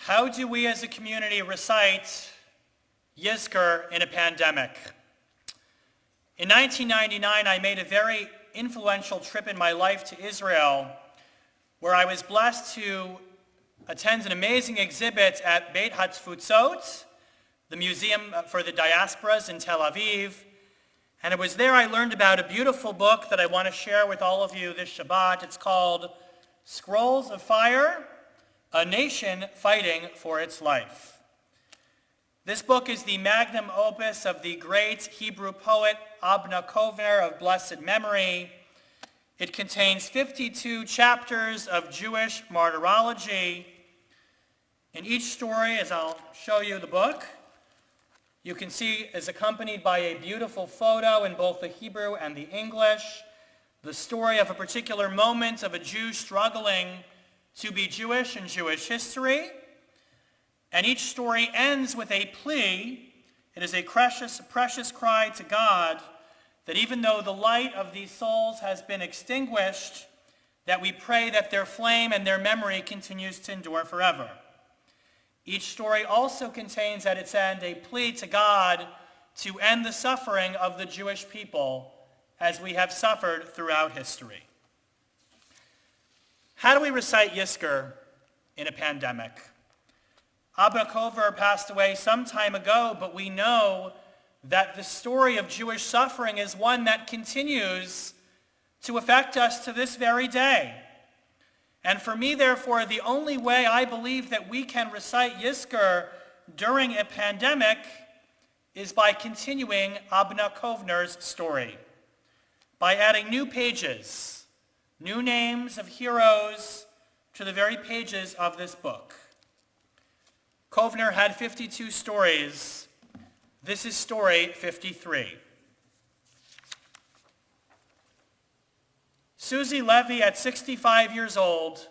How do we as a community recite Yizkor in a pandemic? In 1999, I made a very influential trip in my life to Israel, where I was blessed to attend an amazing exhibit at Beit HaTfutzot, the Museum for the Diasporas in Tel Aviv. And it was there I learned about a beautiful book that I want to share with all of you this Shabbat. It's called Scrolls of Fire, A Nation Fighting for Its Life. This book is the magnum opus of the great Hebrew poet Abna Kovner of blessed memory. It contains 52 chapters of Jewish martyrology. In each story, as I'll show you the book, you can see is accompanied by a beautiful photo in both the Hebrew and the English, the story of a particular moment of a Jew struggling to be Jewish in Jewish history. And each story ends with a plea. It is a precious cry to God that even though the light of these souls has been extinguished, that we pray that their flame and their memory continues to endure forever. Each story also contains at its end a plea to God to end the suffering of the Jewish people as we have suffered throughout history. How do we recite Yizkor in a pandemic? Abba Kover passed away some time ago, but we know that the story of Jewish suffering is one that continues to affect us to this very day. And for me, therefore, the only way I believe that we can recite Yizkor during a pandemic is by continuing Abna Kovner's story, by adding new pages, new names of heroes to the very pages of this book. Kovner had 52 stories. This is story 53. Susie Levy, at 65 years old,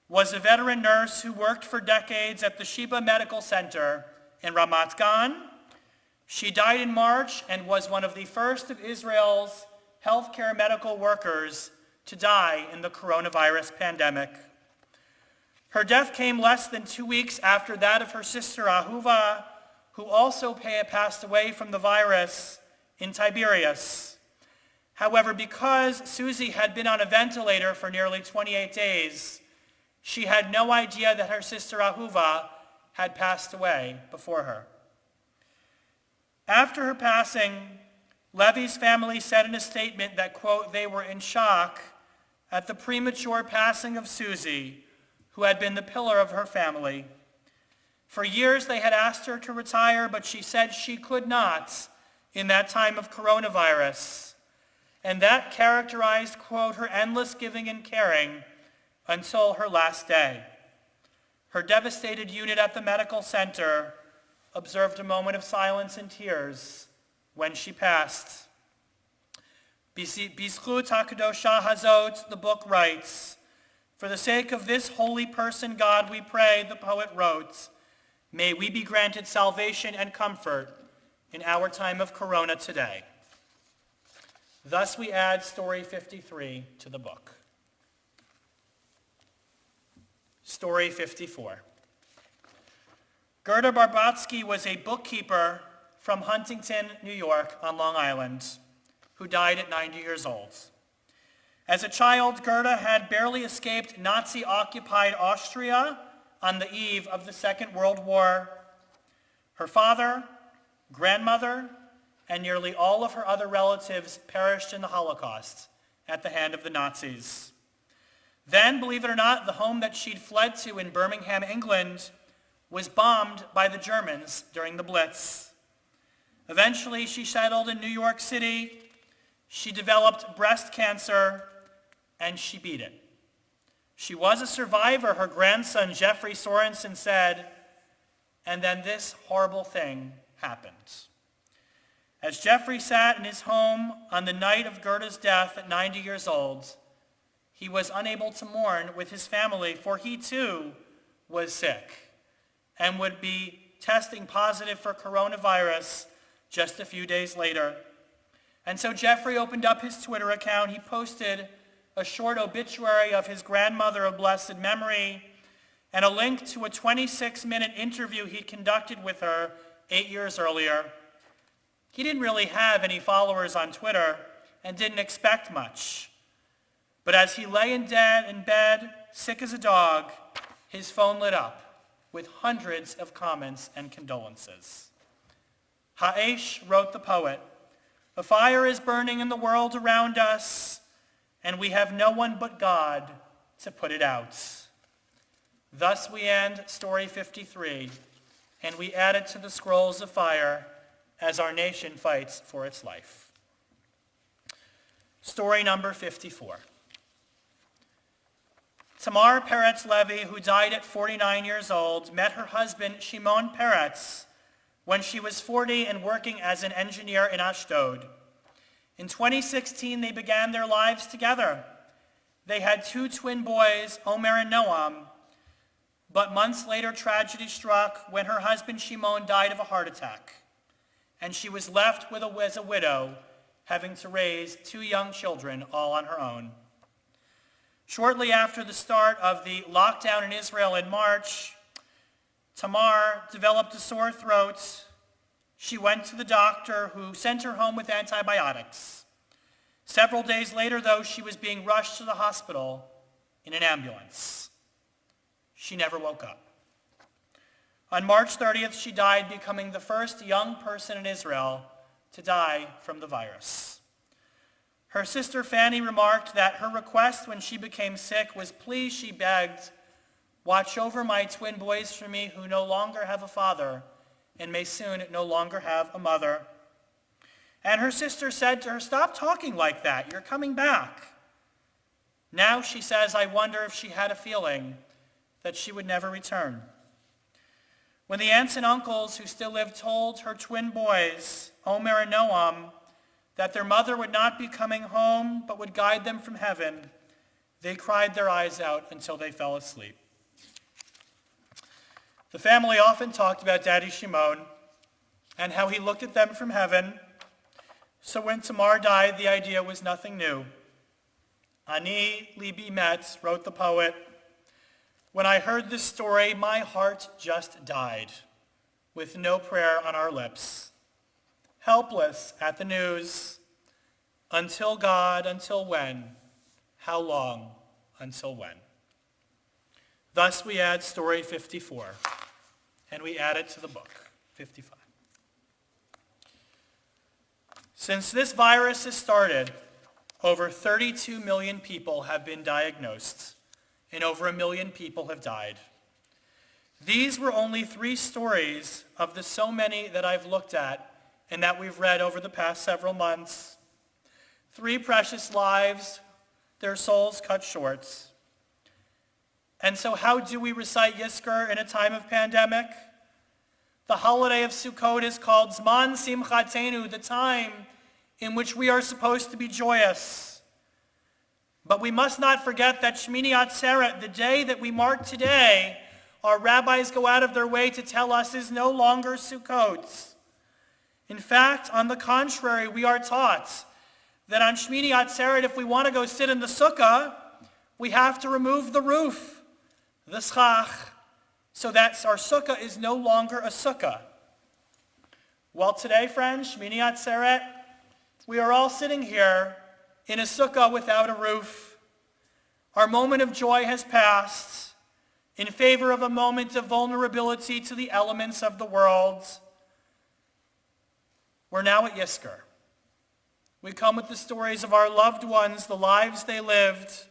was a veteran nurse who worked for decades at the Sheba Medical Center in Ramat Gan. She died in March and was one of the first of Israel's healthcare medical workers to die in the coronavirus pandemic. Her death came less than 2 weeks after that of her sister Ahuva, who also passed away from the virus in Tiberias. However, because Susie had been on a ventilator for nearly 28 days, she had no idea that her sister Ahuva had passed away before her. After her passing, Levy's family said in a statement that, quote, they were in shock at the premature passing of Susie, who had been the pillar of her family. For years they had asked her to retire, but she said she could not in that time of coronavirus. And that characterized, quote, her endless giving and caring until her last day. Her devastated unit at the medical center observed a moment of silence and tears when she passed. Bizchut HaKadosha Hazot, the book writes, for the sake of this holy person, God, we pray, the poet wrote, may we be granted salvation and comfort in our time of corona today. Thus we add story 53 to the book. Story 54. Gerda Barbatsky was a bookkeeper from Huntington, New York on Long Island, who died at 90 years old. As a child, Gerda had barely escaped Nazi-occupied Austria on the eve of the Second World War. Her father, grandmother, and nearly all of her other relatives perished in the Holocaust at the hand of the Nazis. Then, believe it or not, the home that she'd fled to in Birmingham, England, was bombed by the Germans during the Blitz. Eventually, she settled in New York City. She developed breast cancer, and she beat it. She was a survivor, her grandson, Jeffrey Sorensen, said, and then this horrible thing happened. As Jeffrey sat in his home on the night of Gerda's death at 90 years old, he was unable to mourn with his family, for he too was sick and would be testing positive for coronavirus just a few days later. And so Jeffrey opened up his Twitter account. He posted a short obituary of his grandmother of blessed memory, and a link to a 26-minute interview he'd conducted with her 8 years earlier. He didn't really have any followers on Twitter and didn't expect much. But as he lay in bed, sick as a dog, his phone lit up with hundreds of comments and condolences. Ha'esh, wrote the poet, "A fire is burning in the world around us, and we have no one but God to put it out." Thus we end story 53, and we add it to the scrolls of fire as our nation fights for its life. Story number 54. Tamar Peretz Levy, who died at 49 years old, met her husband Shimon Peretz when she was 40 and working as an engineer in Ashdod. In 2016, they began their lives together. They had 2 twin boys, Omer and Noam, but months later tragedy struck when her husband Shimon died of a heart attack, and she was left as a widow, having to raise 2 young children all on her own. Shortly after the start of the lockdown in Israel in March, Tamar developed a sore throat. She went to the doctor, who sent her home with antibiotics. Several days later, though, she was being rushed to the hospital in an ambulance. She never woke up. On March 30th, she died, becoming the first young person in Israel to die from the virus. Her sister Fanny remarked that her request when she became sick was, "Please," she begged, "watch over my twin boys for me who no longer have a father and may soon no longer have a mother." And her sister said to her, "Stop talking like that. You're coming back." Now, she says, I wonder if she had a feeling that she would never return. When the aunts and uncles who still lived told her twin boys, Omer and Noam, that their mother would not be coming home but would guide them from heaven, they cried their eyes out until they fell asleep. The family often talked about Daddy Shimon and how he looked at them from heaven. So when Tamar died, the idea was nothing new. Ani libi met, wrote the poet. When I heard this story, my heart just died, with no prayer on our lips. Helpless at the news. Until God, until when? How long, until when? Thus we add story 54, and we add it to the book, 55. Since this virus has started, over 32 million people have been diagnosed, and over 1 million people have died. These were only 3 stories of the so many that I've looked at and that we've read over the past several months. 3 precious lives, their souls cut short. And so how do we recite Yizkor in a time of pandemic? The holiday of Sukkot is called Zman Simchatenu, the time in which we are supposed to be joyous. But we must not forget that Shmini Atzeret, the day that we mark today, our rabbis go out of their way to tell us is no longer Sukkot. In fact, on the contrary, we are taught that on Shmini Atzeret, if we want to go sit in the sukkah, we have to remove the roof, the schach, so that our sukkah is no longer a sukkah. Well, today, friends, Shmini Atzeret, we are all sitting here in a sukkah without a roof. Our moment of joy has passed in favor of a moment of vulnerability to the elements of the world. We're now at Yizkor. We come with the stories of our loved ones, the lives they lived.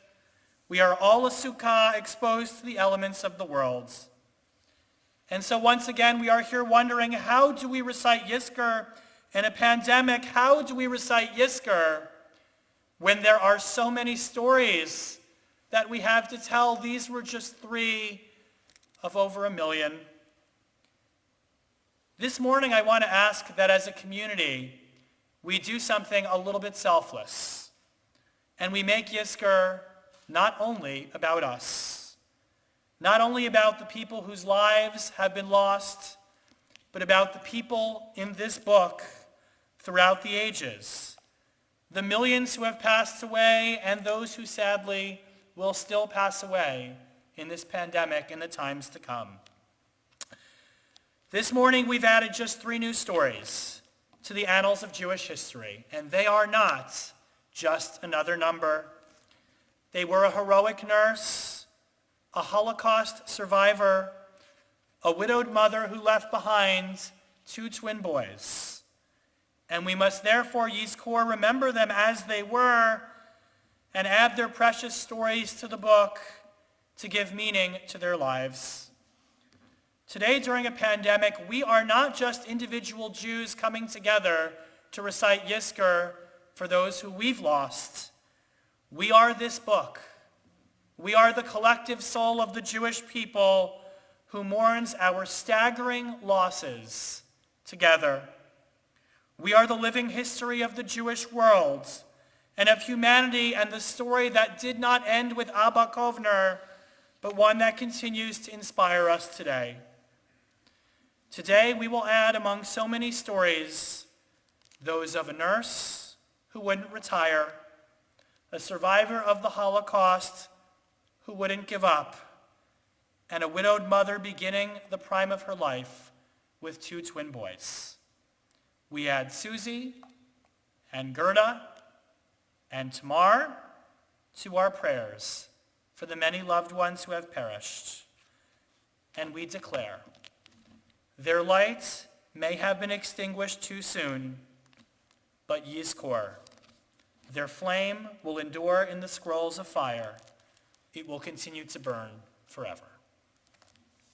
We are all a sukkah exposed to the elements of the world. And so once again, we are here wondering, how do we recite Yizkor in a pandemic? How do we recite Yizkor when there are so many stories that we have to tell? These were just 3 of over 1 million. This morning, I want to ask that as a community, we do something a little bit selfless, and we make Yizkor not only about us, not only about the people whose lives have been lost, but about the people in this book throughout the ages, the millions who have passed away and those who sadly will still pass away in this pandemic in the times to come. This morning, we've added just 3 new stories to the annals of Jewish history, and they are not just another number. They were a heroic nurse, a Holocaust survivor, a widowed mother who left behind 2 twin boys. And we must therefore, Yizkor, remember them as they were and add their precious stories to the book to give meaning to their lives. Today, during a pandemic, we are not just individual Jews coming together to recite Yizkor for those who we've lost. We are this book. We are the collective soul of the Jewish people who mourns our staggering losses together. We are the living history of the Jewish world and of humanity, and the story that did not end with Abba Kovner, but one that continues to inspire us today. Today, we will add among so many stories those of a nurse who wouldn't retire, a survivor of the Holocaust who wouldn't give up, and a widowed mother beginning the prime of her life with 2 twin boys. We add Susie and Gerda and Tamar to our prayers for the many loved ones who have perished. And we declare, their light may have been extinguished too soon, but Yizkor, their flame will endure in the scrolls of fire. It will continue to burn forever.